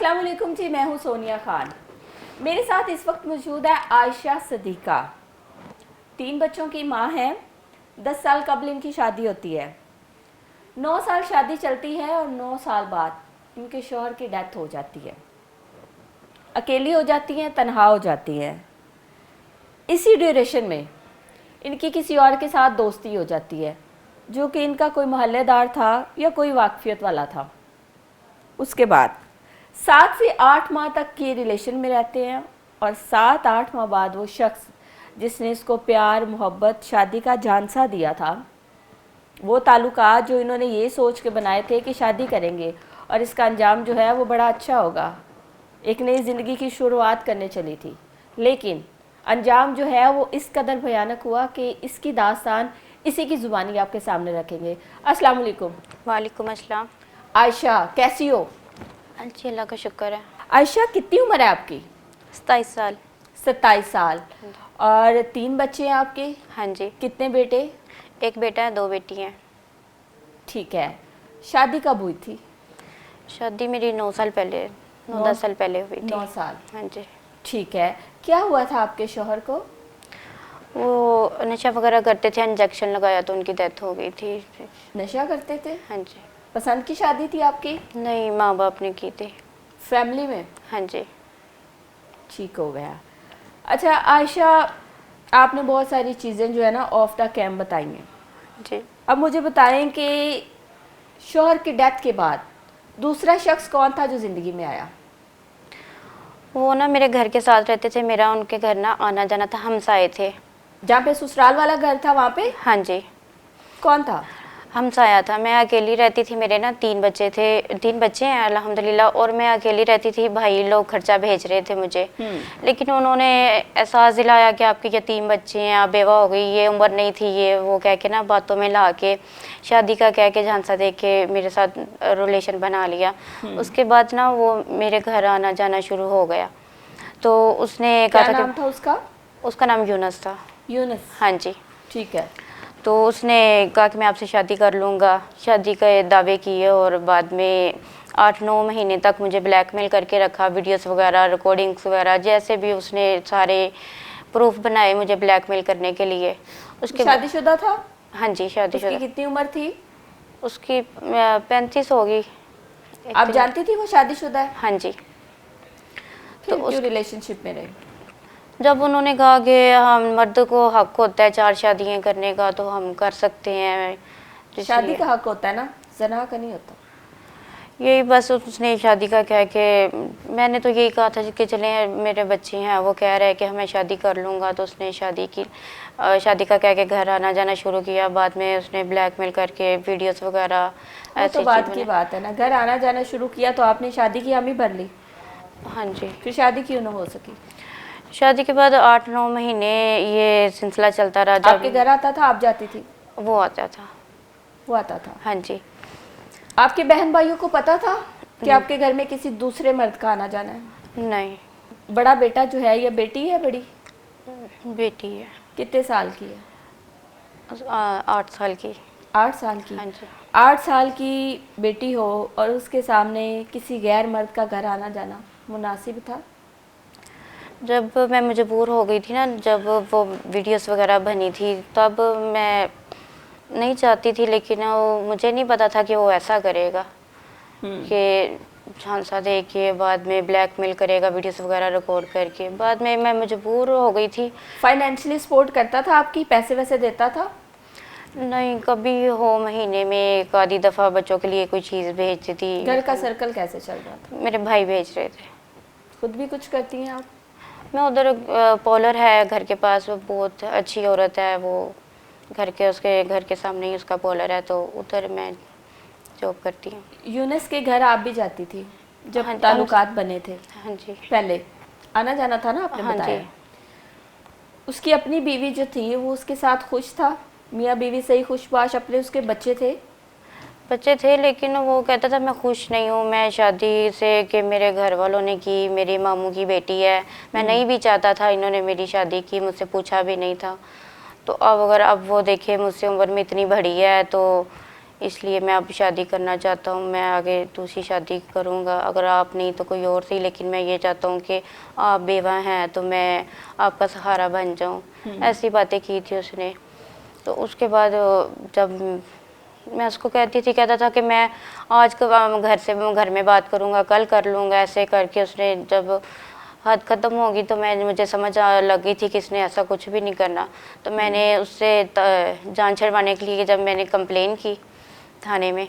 अस्सलाम वालेकुम जी, मैं हूँ सोनिया खान। मेरे साथ इस वक्त मौजूद है आयशा सदीका। 3 बच्चों की माँ है। 10 साल कबल इनकी शादी होती है। 9 साल शादी चलती है और 9 साल बाद इनके शौहर की डेथ हो जाती है। अकेली हो जाती हैं, तन्हा हो जाती हैं। इसी ड्यूरेशन में इनकी किसी और के साथ दोस्ती हो जाती है, जो कि इनका कोई मोहल्लेदार था या कोई वाकफियत वाला था। उसके बाद 7 से 8 माह तक ये रिलेशन में रहते हैं और 7-8 माह बाद वो शख्स जिसने इसको प्यार, मोहब्बत, शादी का झांसा दिया था, वो ताल्लुकात जो इन्होंने ये सोच के बनाए थे कि शादी करेंगे और इसका अंजाम जो है वो बड़ा अच्छा होगा, एक नई ज़िंदगी की शुरुआत करने चली थी, लेकिन अंजाम जो है वो इस कदर भयानक हुआ कि इसकी दास्तान इसी की ज़ुबानी आपके सामने रखेंगे। अस्सलाम वालेकुम। वालेकुम अस्सलाम। आयशा कैसी हो? जी अल्लाह का शुक्र है। आयशा कितनी उम्र है आपकी? 27 साल। 27 साल। और 3 बच्चे हैं आपके? हाँ जी। कितने बेटे? एक बेटा है, 2 बेटी हैं। ठीक है। शादी कब हुई थी? शादी मेरी 9 साल पहले, 9-10 साल पहले हुई थी। 9 साल। हाँ जी। ठीक है। क्या हुआ था आपके शौहर को? वो नशा वगैरह करते थे, इंजेक्शन लगाया तो उनकी डेथ हो गई थी। नशा करते थे? हाँ जी। पसंद की शादी थी आपकी? नहीं, माँ बाप ने की थी। फैमिली में? हाँ जी। ठीक हो गया। अच्छा आयशा, आपने बहुत सारी चीज़ें जो है ना ऑफ द कैम बताई हैं। जी। अब मुझे बताएं कि शौहर की डेथ के बाद दूसरा शख्स कौन था जो ज़िंदगी में आया? वो ना मेरे घर के साथ रहते थे, मेरा उनके घर ना आना जाना था, हमसाए थे। जहाँ पे ससुराल वाला घर था वहाँ पे? हाँ जी। कौन था? हमसाया था। मैं अकेली रहती थी, मेरे ना 3 बच्चे थे, 3 बच्चे हैं अल्हम्दुलिल्लाह, और मैं अकेली रहती थी। भाई लोग खर्चा भेज रहे थे मुझे, लेकिन उन्होंने एहसास दिलाया कि आपके यतीम बच्चे हैं, आप बेवा हो गई, ये उम्र नहीं थी, ये वो कह के ना बातों में ला के शादी का कह के झांसा दे के मेरे साथ रिलेशन बना लिया। उसके बाद ना वो मेरे घर आना जाना शुरू हो गया। तो उसने कहा था, क्या नाम था उसका? उसका नाम यूनस था। यूनस? हाँ जी। ठीक है। तो उसने कहा कि मैं आपसे शादी कर लूँगा, शादी के दावे किए, और बाद में 8-9 महीने तक मुझे ब्लैकमेल करके रखा, वीडियोस वगैरह, रिकॉर्डिंग्स वगैरह, जैसे भी उसने सारे प्रूफ बनाए मुझे ब्लैकमेल करने के लिए। उसके शादीशुदा था? हाँ जी, शादीशुदा। उसकी कितनी उम्र थी? उसकी 35 होगी। आप जानती थी वो शादीशुदा है? हाँ जी। तो उस रिलेशनशिप में रहे? जब उन्होंने कहा कि हम मर्द को हक होता है 4 शादियाँ करने का, तो हम कर सकते हैं। शादी का हक होता है ना, ज़ना का नहीं होता। यही बस उसने शादी का कह के, मैंने तो यही कहा था कि चले मेरे बच्चे हैं, वो कह रहे हैं कि मैं शादी कर लूँगा, तो उसने शादी की, शादी का कह के घर आना जाना शुरू किया। बाद में उसने ब्लैकमेल करके वीडियोस वगैरह ऐसे तो बात की बात है ना, घर आना जाना शुरू किया तो आपने शादी की हामी भर ली। हाँ जी। फिर शादी क्यों ना हो सकी? शादी के बाद 8-9 महीने ये सिलसिला चलता रहा। जब आपके घर आता था, आप जाती थी? वो आता था। वो आता था? हाँ जी। आपके बहन भाइयों को पता था कि आपके घर में किसी दूसरे मर्द का आना जाना है? नहीं। बड़ा बेटा जो है, या बेटी है बड़ी? बेटी है। कितने साल की है? 8 साल की। 8 साल की? हाँ जी। 8 साल की बेटी हो और उसके सामने किसी गैर मर्द का घर आना जाना मुनासिब था? जब मैं मजबूर हो गई थी ना, जब वो वीडियोस वगैरह बनी थी, तब मैं नहीं चाहती थी, लेकिन वो मुझे नहीं पता था कि वो ऐसा करेगा कि झांसा दे के बाद में ब्लैकमेल करेगा, वीडियोस वगैरह रिकॉर्ड करके। बाद में मैं मजबूर हो गई थी। फाइनेंशियली सपोर्ट करता था आपकी? पैसे वैसे देता था? नहीं, कभी हो महीने में एक आधी दफ़ा बच्चों के लिए कोई चीज़ भेजती थी। घर का सर्कल कैसे चल रहा था? मेरे भाई भेज रहे थे। खुद भी कुछ करती हैं आप? मैं उधर पॉलर है घर के पास, वो बहुत अच्छी औरत है, वो घर के, उसके घर के सामने ही उसका पॉलर है, तो उधर मैं जॉब करती हूँ। यूनिस के घर आप भी जाती थी जब हाँ, ताल्लुकात बने थे? हाँ जी। पहले आना जाना था ना, आपने हाँ बताया। जी। उसकी अपनी बीवी जो थी वो उसके साथ खुश था? मियाँ बीवी सही खुशबाश, अपने उसके बच्चे थे? बच्चे थे, लेकिन वो कहता था मैं खुश नहीं हूँ, मैं शादी से कि मेरे घर वालों ने की, मेरी मामू की बेटी है, मैं नहीं भी चाहता था, इन्होंने मेरी शादी की, मुझसे पूछा भी नहीं था। तो अब अगर अब वो देखे मुझसे उम्र में इतनी बड़ी है, तो इसलिए मैं अब शादी करना चाहता हूँ, मैं आगे दूसरी शादी करूँगा, अगर आप नहीं तो कोई और सही, लेकिन मैं ये चाहता हूँ कि आप बेवा हैं तो मैं आपका सहारा बन जाऊँ। ऐसी बातें की थी उसने। तो उसके बाद जब मैं उसको कहता था कि मैं आज घर में बात करूँगा, कल कर लूँगा, ऐसे करके उसने जब हद ख़त्म होगी तो मुझे समझ लगी थी कि इसने ऐसा कुछ भी नहीं करना। तो मैंने उससे जान छुड़वाने के लिए जब मैंने कंप्लेन की थाने में,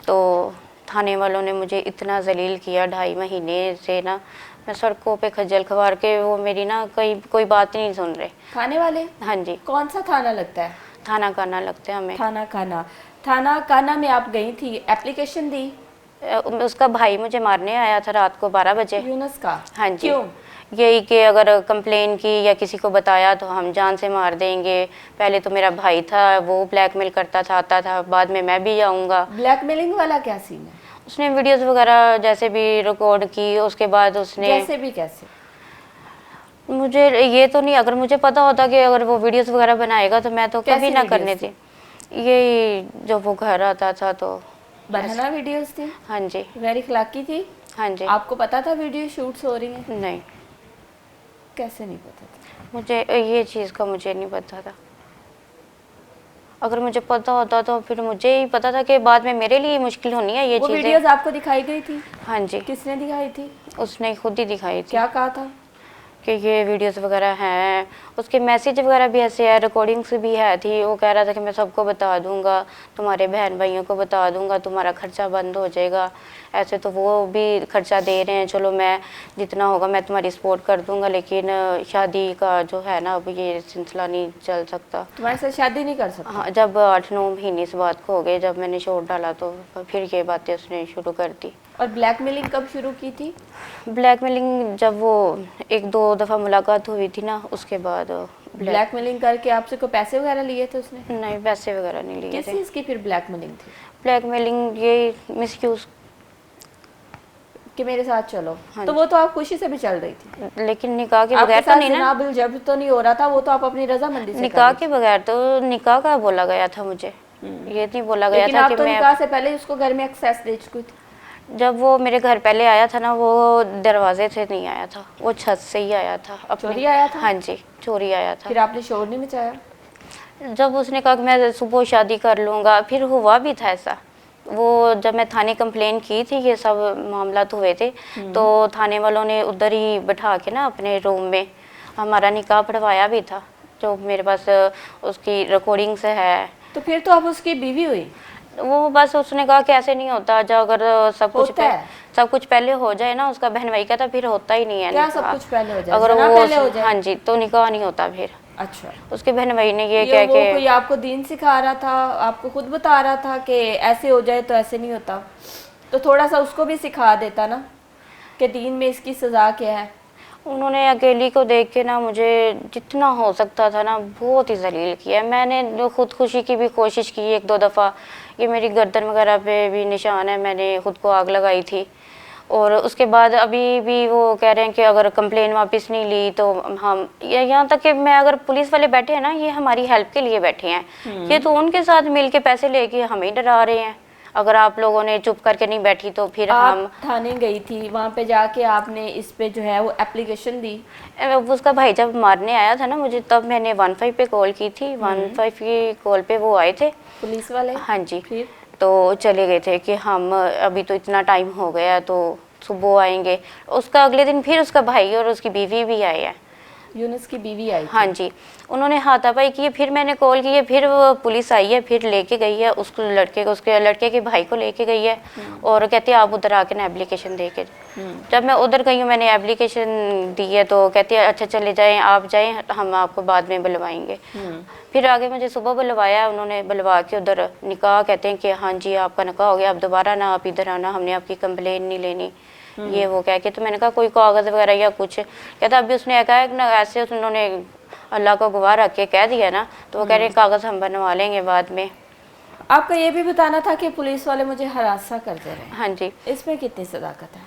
तो थाने वालों ने मुझे इतना जलील किया 2.5 महीने से ना, मैं सड़कों पे खज्जल खवार के, वो मेरी ना कोई बात नहीं सुन रहे थाने वाले। हाँ जी। कौन सा थाना लगता है? थाना काना लगता है हमें। थाना काना में आप गई थी, एप्लीकेशन दी? उसका भाई मुझे मारने आया था रात को 12 बजे। यूनुस का? हाँ जी। क्यों? यही कि अगर कंप्लेन की या किसी को बताया तो हम जान से मार देंगे। पहले तो मेरा भाई था, वो ब्लैकमेल करता था, आता था, बाद में मैं भी आऊँगा। ब्लैकमेलिंग वाला क्या सीन है? उसने वीडियोस वगैरह जैसे भी रिकॉर्ड की, उसके बाद उसने जैसे भी कैसे? मुझे ये तो नहीं, अगर मुझे पता होता कि अगर वो वीडियोस वगैरह बनाएगा तो मैं तो कभी ना करने थी। ये जो वो घर आता था तो बनाना वीडियोस थी? हाँ जी। गैर अखलाकी थी? हाँ जी। आपको पता था वीडियो शूट्स हो रही हैं? नहीं। कैसे नहीं पता था? मुझे ये चीज़ का मुझे नहीं पता था। अगर मुझे पता होता तो फिर मुझे ही पता था कि बाद में मेरे लिए मुश्किल होनी है ये वो चीज़ें। वीडियोस आपको दिखाई गई थी? हाँ जी। किसने दिखाई थी? उसने खुद ही दिखाई थी। क्या कहा था? कि ये वीडियोस वगैरह हैं, उसके मैसेज वगैरह भी ऐसे है, रिकॉर्डिंग्स भी है थी। वो कह रहा था कि मैं सबको बता दूंगा, तुम्हारे बहन भाइयों को बता दूंगा, तुम्हारा खर्चा बंद हो जाएगा। ऐसे तो वो भी खर्चा दे रहे हैं, चलो मैं जितना होगा मैं तुम्हारी सपोर्ट कर दूंगा, लेकिन शादी का जो है ना अब ये सिलसिला नहीं चल सकता। तुम्हारे साथ शादी नहीं कर सकता? हाँ, जब 8-9 महीने इस बात को हो गए, जब मैंने शोर डाला तो फिर ये बातें उसने शुरू कर दी। और ब्लैकमेलिंग कब शुरू की थी? ब्लैकमेलिंग जब वो 1-2 दफ़ा मुलाकात हुई थी ना, उसके बाद ब्लैकमेलिंग करके आपसे कोई पैसे वगैरह लिए थे उसने? नहीं, पैसे वगैरह नहीं लिए किस थे। चीज़ की फिर ब्लैकमेलिंग थी? ब्लैकमेलिंग ये मिसयूज कि मेरे साथ चलो। हाँ तो वो तो आप खुशी से भी चल रही थी। लेकिन निकाह के आपके बगैर तो साथ नहीं ना। ज़िना बिल जब्र तो नहीं हो रहा था, वो तो आप अपनी रजामंदी से कर निकाह रही के बगैर तो, निकाह का बोला गया था मुझे, ये नहीं बोला थी। गया लेकिन था आप कि तो मैं। निकाह से पहले ही उसको घर में एक्सेस दे चुकी थी। जब वो मेरे घर पहले आया था ना, वो दरवाजे से नहीं आया था, वो छत से ही आया था। चोरी आया था? हाँ जी, चोरी आया था। फिर आपने शोर नहीं मचाया? जब उसने कहा कि मैं सुबह शादी कर लूँगा, फिर हुआ भी था ऐसा। वो जब मैं थाने कंप्लेन की थी, ये सब मामला तो हुए थे, तो थाने वालों ने उधर ही बैठा के ना अपने रूम में हमारा निकाह पढ़वाया भी था, जो मेरे पास उसकी रिकॉर्डिंग्स है। तो फिर तो आप उसकी बीवी हुई। वो बस उसने कहा कि ऐसे नहीं होता, जो अगर सब कुछ पहले हो जाए ना, उसका बहन भाई कहता फिर होता ही नहीं है क्या निकाह। सब कुछ पहले हो जाए? अगर ज़िना वो पहले हो जाए? हाँ जी, तो निकाह नहीं होता फिर। अच्छा। उसके बहन भाई ने ये वो कह के कोई आपको दीन सिखा रहा था, आपको खुद बता रहा था कि ऐसे हो जाए तो ऐसे नहीं होता, तो थोड़ा सा उसको भी सिखा देता ना कि दीन में इसकी सज़ा क्या है। उन्होंने अकेली को देख के ना मुझे जितना हो सकता था ना बहुत ही जलील किया। मैंने जो खुदकुशी की भी कोशिश की 1-2 दफ़ा, ये मेरी गर्दन वगैरह पे भी निशान है, मैंने खुद को आग लगाई थी। और उसके बाद अभी भी वो कह रहे हैं कि अगर कंप्लेन वापस नहीं ली तो हम, यहाँ तक कि मैं, अगर पुलिस वाले बैठे हैं ना, ये हमारी हेल्प के लिए बैठे हैं, ये तो उनके साथ मिल के पैसे लेके हमें ही डरा रहे हैं। अगर आप लोगों ने चुप करके नहीं बैठी तो फिर हम। थाने गई थी, वहाँ पे जाके आपने इस पे जो है वो एप्लीकेशन दी? उसका भाई जब मारने आया था ना मुझे, तब मैंने 15 पे कॉल की थी। 15 की कॉल पे वो आए थे पुलिस वाले। हाँ जी। फिर तो चले गए थे कि हम अभी तो इतना टाइम हो गया तो सुबह आएंगे। उसका अगले दिन फिर उसका भाई और उसकी बीवी भी आए हैं। यूनुस की बीवी आई थी? हाँ जी, उन्होंने हाथापाई की, फिर मैंने कॉल की है, फिर वो पुलिस आई है, फिर लेके गई है उसको, उसके लड़के के भाई को लेके गई है और कहती है आप उधर आके ना एप्लीकेशन दे के। जब मैं उधर गई हूँ, मैंने एप्लीकेशन दी है, तो कहती है अच्छा चले जाएं, आप जाएं, हम आपको बाद में बुलवाएंगे। फिर आगे मुझे सुबह बुलवाया उन्होंने, बुलवा के उधर निकाह, कहते हैं कि हाँ जी आपका निकाह हो गया, आप दोबारा ना आप इधर आना, हमने आपकी कंप्लेन नहीं लेनी, ये वो कह के। तो मैंने कहा कोई कागज़ वगैरह या कुछ, कहता अभी उसने कहा ना ऐसे उन्होंने अल्लाह को गवाह रख के कह दिया ना, तो वो कह रहे हैं कागज़ हम बनवा लेंगे बाद में। आपका ये भी बताना था कि पुलिस वाले मुझे हरासा करते रहे। हाँ जी। इसमें कितनी सदाकत है?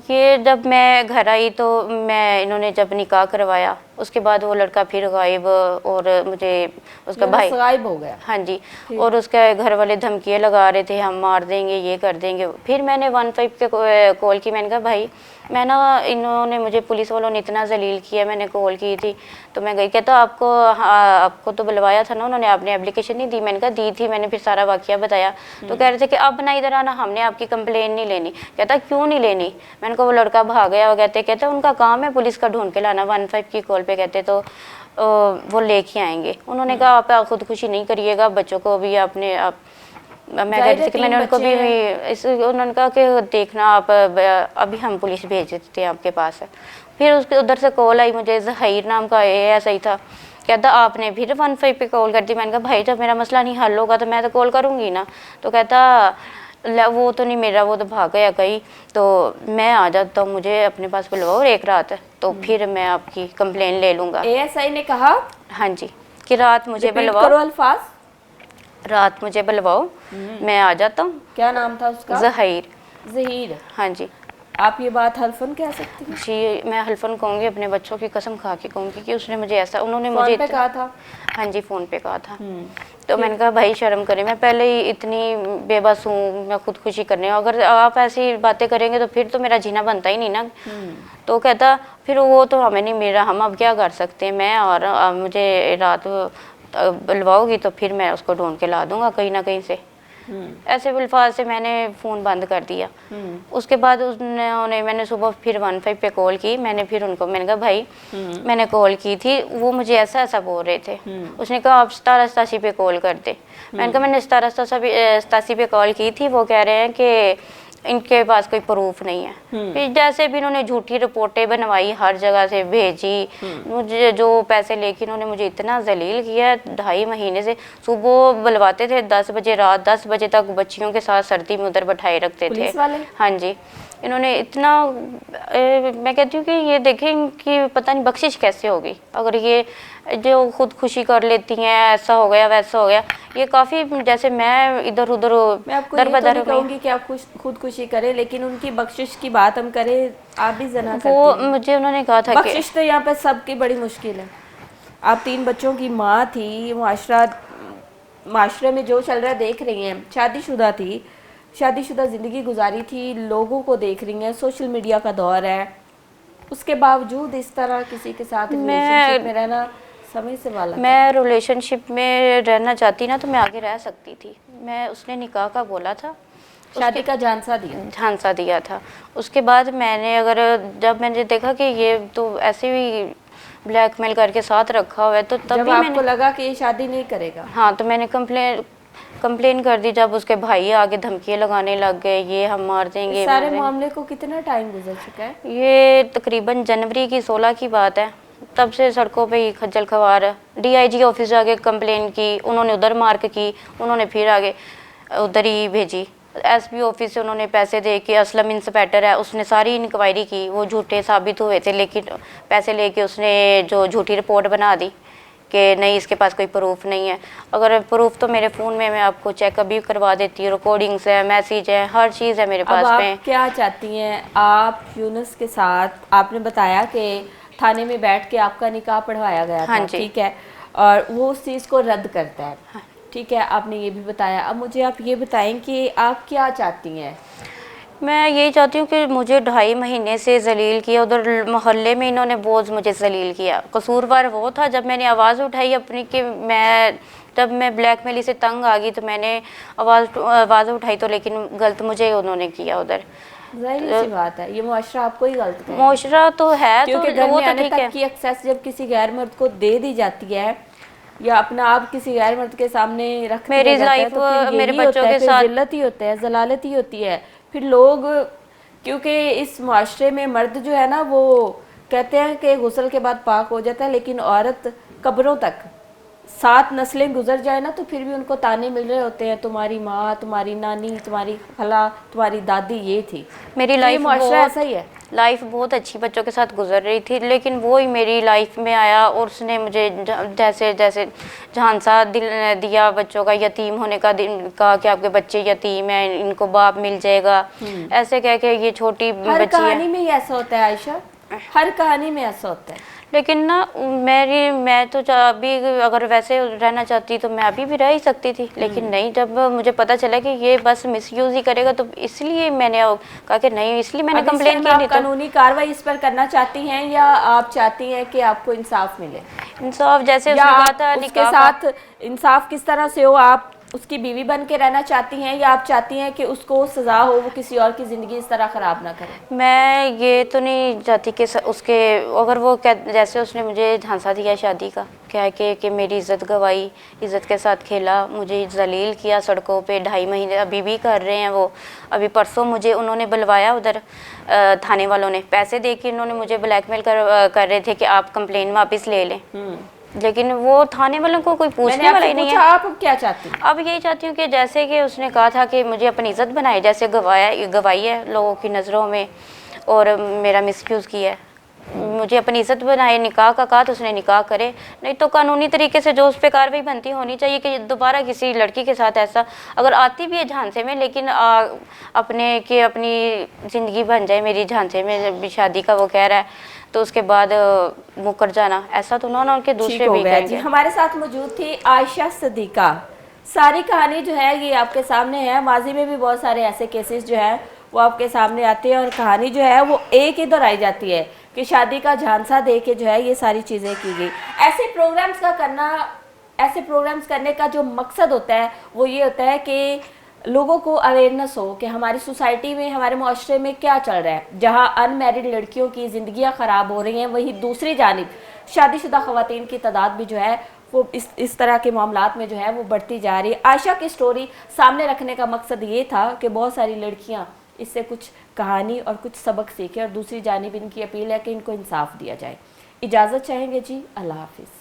ये जब मैं घर आई तो इन्होंने जब निकाह करवाया उसके बाद वो लड़का फिर गायब, और मुझे उसका भाई गायब हो गया। हाँ जी, और उसके घर वाले धमकियाँ लगा रहे थे, हम मार देंगे, ये कर देंगे। फिर मैंने 15 पे कॉल की, मैंने कहा भाई मैं ना, इन्होंने मुझे, पुलिस वालों ने इतना जलील किया, मैंने कॉल की थी तो मैं गई। कहता आपको, हाँ आपको तो बुलवाया था ना उन्होंने, आपने एप्लीकेशन नहीं दी? मैंने कहा दी थी, मैंने फिर सारा वाकया बताया। तो कह रहे थे कि अब ना इधर आना, हमने आपकी कंप्लेन नहीं लेनी। कहता क्यों नहीं लेनी? मैंने कहा वो लड़का भाग गया। वो कहते उनका काम है पुलिस का ढूंढ के लाना, 15 की कॉल पे कहते तो वो लेके आएंगे। उन्होंने कहा आप खुदकुशी नहीं करिएगा, बच्चों को भी आपने मैं कह रही थी कि मैंने उनको भी उन्होंने कहा कि देखना आप, अभी हम पुलिस भेज देते हैं आपके पास। फिर उसके उधर से कॉल आई मुझे, जहीर नाम का ऐसा ही था। कहता आपने फिर 15 पे कॉल कर दी। मैंने कहा भाई जब मेरा मसला नहीं हल होगा तो मैं तो कॉल करूँगी ना। तो कहता वो तो नहीं मेरा, वो तो भाग गया कहीं, तो मैं आ जाता हूँ, मुझे अपने पास बुलवाओ एक रात, तो फिर मैं आपकी कंप्लेन ले लूँगा। एएसआई ने कहा हाँ जी कि रात मुझे बुलवाओ, करो अल्फाज, रात मुझे बुलवाओ, मैं आ जाता हूँ। क्या नाम था उसका? जहीर। हाँ जी। आप ये बात हल्फन कह सकती हैं? जी मैं हल्फन कहूँगी, अपने बच्चों की कसम खा के कहूँगी कि उसने मुझे ऐसा, उन्होंने मुझे पे कहा था? हाँ जी फ़ोन पे कहा था। तो मैंने कहा भाई शर्म करें, मैं पहले ही इतनी बेबस हूँ, मैं खुदकुशी करने, अगर आप ऐसी बातें करेंगे तो फिर तो मेरा जीना बनता ही नहीं ना। तो कहता फिर वो तो हमें नहीं मिल रहा, हम अब क्या कर सकते हैं, मैं और मुझे रात बुलवाओगी तो फिर मैं उसको ढूंढ के ला दूंगा कहीं ना कहीं से। ऐसे अल्फाज से मैंने फ़ोन बंद कर दिया। उसके बाद उन्होंने, मैंने सुबह फिर 15 पे कॉल की। मैंने फिर उनको, मैंने कहा भाई मैंने कॉल की थी, वो मुझे ऐसा ऐसा बोल रहे थे। उसने कहा आप 1787 पे कॉल कर दे। मैंने कहा मैंने 1787 पे कॉल की थी, वो कह रहे हैं कि इनके पास कोई प्रूफ नहीं है। फिर जैसे भी इन्होंने झूठी रिपोर्टें बनवाई, हर जगह से भेजी, मुझे जो पैसे लेके इन्होंने मुझे इतना जलील किया। 2.5 महीने से सुबह बुलवाते थे 10 बजे, रात 10 बजे तक बच्चियों के साथ सर्दी में उधर बैठाए रखते थे। हाँ जी, इन्होंने इतना मैं कहती हूँ कि ये देखें कि पता नहीं बख्शिश कैसे होगी अगर ये जो खुदकुशी कर लेती हैं, ऐसा हो गया वैसा हो गया। ये काफ़ी, जैसे मैं इधर उधर मैं आपको ये तो नहीं कहूँगी कि आप खुदकुशी करें, लेकिन उनकी बख्शिश की बात हम करें, आप भी जना करती हैं। वो मुझे उन्होंने कहा था बख्शिश तो यहाँ पे सबकी बड़ी मुश्किल है। आप 3 बच्चों की माँ थी, माशरे में जो चल रहा है देख रही हैं, शादीशुदा थी, शादीशुदा ज़िंदगी गुजारी थी, लोगों को देख रही हैं, सोशल मीडिया का दौर है, उसके बावजूद इस तरह किसी के साथ रिलेशनशिप में रहना समय से वाला। मैं रिलेशनशिप में रहना चाहती ना तो मैं आगे रह सकती थी। मैं, उसने निकाह का बोला था, शादी का झांसा दिया था। उसके बाद मैंने, अगर जब मैंने देखा कि ये तो ऐसे भी ब्लैकमेल करके साथ रखा हुआ है, तो तब भी आपको लगा कि ये शादी नहीं करेगा। हाँ, तो मैंने कंप्लेन कर दी। जब उसके भाई आगे धमकियाँ लगाने लग गए, ये हम मार देंगे। सारे मामले को कितना टाइम गुजर चुका है? ये तकरीबन जनवरी की 16 की बात है। तब से सड़कों पे ही खज्जल खवार है। DIG ऑफिस जाके कंप्लेन की, उन्होंने उधर मार्क की, उन्होंने फिर आगे उधर ही भेजी। SB ऑफिस से उन्होंने पैसे दे के, असलम इंस्पेक्टर है, उसने सारी इंक्वायरी की, वो झूठे साबित हुए थे, लेकिन पैसे लेके उसने जो झूठी रिपोर्ट बना दी कि नहीं इसके पास कोई प्रूफ नहीं है। अगर प्रूफ तो मेरे फ़ोन में, मैं आपको चेक भी करवा देती हूँ, रिकॉर्डिंग्स है, मैसेज है, हर चीज़ है मेरे पास में। आप क्या चाहती हैं? आप यूनुस के साथ, आपने बताया कि थाने में बैठ के आपका निकाह पढ़वाया गया था, ठीक है, और वो उस चीज़ को रद्द करता है, ठीक है, आपने ये भी बताया। अब मुझे आप ये बताएं कि आप क्या चाहती हैं? मैं यही चाहती हूँ कि मुझे 2.5 महीने से जलील किया, उधर मोहल्ले में इन्होंने बहुत मुझे जलील किया। कसूरवार वो था जब मैंने आवाज़ उठाई अपनी कि जब मैं ब्लैकमेली से तंग आ गई तो मैंने आवाज़ उठाई, तो लेकिन गलत मुझे उन्होंने किया उधर। जाहिर सी बात है, ये मुआशरा आपको ही गलत है। मुआशरा तो है, क्योंकि घर में आने तक की एक्सेस जब किसी गैर मर्द को दे दी जाती है, या अपना आप किसी गैर मर्द के सामने रख मेरी लाइफ, तो मेरे बच्चों के साथ जिल्लत ही होता है, जलालत ही होती है। फिर लोग, क्योंकि इस मुआशरे में मर्द जो है ना, वो कहते हैं कि गुस्ल के बाद पाक हो जाता है, लेकिन औरत कब्रों तक 7 नस्लें गुजर जाए ना तो फिर भी उनको ताने मिल रहे होते हैं, तुम्हारी माँ, तुम्हारी नानी, तुम्हारी खला, तुम्हारी दादी ये थी। मेरी लाइफ मुआशरा ऐसा ही है। लाइफ बहुत अच्छी बच्चों के साथ गुजर रही थी, लेकिन वो ही मेरी लाइफ में आया और उसने मुझे जैसे जैसे झांसा दिया बच्चों का, यतीम होने का, कहा कि आपके बच्चे यतीम हैं, इनको बाप मिल जाएगा, ऐसे कह के ये छोटी बच्ची है। कहानी में ही ऐसा होता है आयशा, हर कहानी में ऐसा होता है। लेकिन ना मैं तो अभी अगर वैसे रहना चाहती तो मैं अभी भी रह ही सकती थी, लेकिन नहीं, जब मुझे पता चला कि ये बस मिसयूज ही करेगा तो इसलिए मैंने कहा कि नहीं, इसलिए मैंने अब इस कंप्लेन टाइम की। आप नहीं तो कानूनी कार्रवाई इस पर करना चाहती हैं या आप चाहती हैं कि आपको इंसाफ मिले? इंसाफ जैसे या उसने कहा आप था उसके निकाह का, साथ इंसाफ किस तरह से हो? आप उसकी बीवी बन के रहना चाहती हैं या आप चाहती हैं कि उसको सजा हो, वो किसी और की जिंदगी इस तरह खराब ना करे? मैं ये तो नहीं चाहती कि उसके, अगर वो जैसे उसने मुझे झांसा दिया शादी का, कह के मेरी इज्जत गवाई, इज्जत के साथ खेला, मुझे जलील किया सड़कों पे, 2.5 महीने अभी भी कर रहे हैं वो। अभी परसों मुझे उन्होंने बुलवाया उधर, थाने वालों ने पैसे दे के उन्होंने मुझे ब्लैकमेल कर रहे थे कि आप कंप्लेन वापस ले लें, लेकिन वो थाने वालों को कोई पूछने वाला ही नहीं है। आप अब क्या चाहती हैं? अब यही चाहती हूँ कि जैसे कि उसने कहा था कि मुझे अपनी इज्जत बनाए, जैसे गवाई है लोगों की नज़रों में और मेरा मिसयूज़ किया है, मुझे अपनी इज्जत बनाए। निकाह का कहा तो उसने निकाह करे, नहीं तो कानूनी तरीके से जो उस पर कार्रवाई बनती होनी चाहिए कि दोबारा किसी लड़की के साथ ऐसा, अगर आती भी है झांसे में, लेकिन अपनी ज़िंदगी बन जाए मेरी झांसे में भी शादी का वो कह रहा है, तो उसके बाद मुकर जाना, ऐसा तो ना उनके दूसरे भी जी, हमारे साथ मौजूद थी आयशा सदीका। सारी कहानी जो है ये आपके सामने है। माजी में भी बहुत सारे ऐसे केसेस जो है वो आपके सामने आते हैं और कहानी जो है वो एक ही दोहराई जाती है कि शादी का झांसा दे के जो है ये सारी चीज़ें की गई। ऐसे प्रोग्राम्स करने का जो मकसद होता है वो ये होता है कि लोगों को अवेयरनेस हो कि हमारी सोसाइटी में, हमारे मुआशरे में क्या चल रहा है। जहां अनमैरिड लड़कियों की ज़िंदगियां ख़राब हो रही हैं, वहीं दूसरी जानिब शादीशुदा ख़वातीन की तादाद भी जो है वो इस तरह के मामलात में जो है वो बढ़ती जा रही है। आयशा की स्टोरी सामने रखने का मकसद ये था कि बहुत सारी लड़कियाँ इससे कुछ कहानी और कुछ सबक सीखें, और दूसरी जानिब इनकी अपील है कि इनको इंसाफ दिया जाए। इजाज़त चाहेंगे जी, अल्लाह हाफिज़।